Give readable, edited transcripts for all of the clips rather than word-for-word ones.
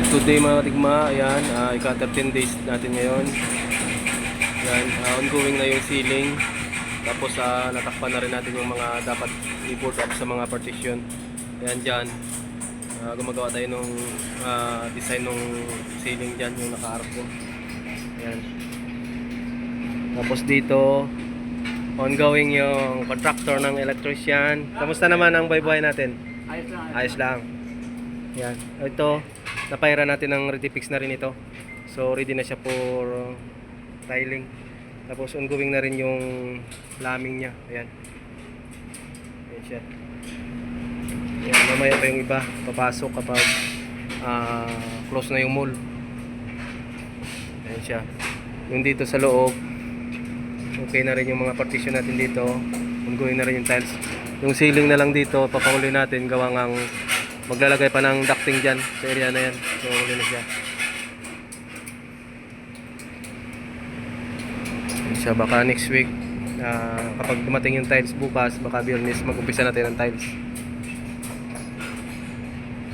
Today mga katigma, ayan, ika-13 days natin ngayon. Ayan, ongoing na yung ceiling. Tapos natakpan na rin natin yung mga dapat i-board up sa mga partition. Ayan dyan, gumagawa tayo nung design nung ceiling dyan, yung naka-arc ko. Ayan. Tapos dito, ongoing yung contractor ng electrician. Kamusta naman ang buhay natin? Ayos lang. Ayos lang. Yan. Ito, napayra natin ng Retifix na rin ito. So, ready na siya for tiling. Tapos, ongoing na rin yung laming niya. Ayan. Ayan siya. Ayan, mamaya pa yung iba. Papasok kapag close na yung mall. Ayan siya. Yung dito sa loob, okay na rin yung mga partition natin dito. Ongoing na rin yung tiles. Yung ceiling na lang dito, papahuli natin. Gawa ngang maglalagay pa ng ducting dyan sa area na yan. So, huli na siya. So, baka next week, kapag dumating yung tiles bukas, baka Biyernes, mag-umpisa natin ng tiles.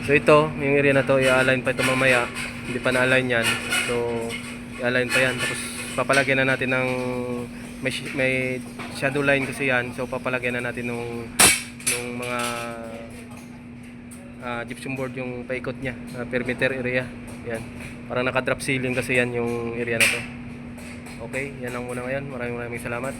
So, ito, yung area na to, i-align pa ito mamaya. Hindi pa na-align yan. So, i-align pa yan. Tapos, papalagyan na natin ng may shadow line kasi yan. So, papalagyan na natin nung mga gypsum board yung paikot niya, perimeter area. Yan. Parang naka-drop ceiling kasi yan yung area na to. Okay, yan lang muna ngayon. Maraming salamat.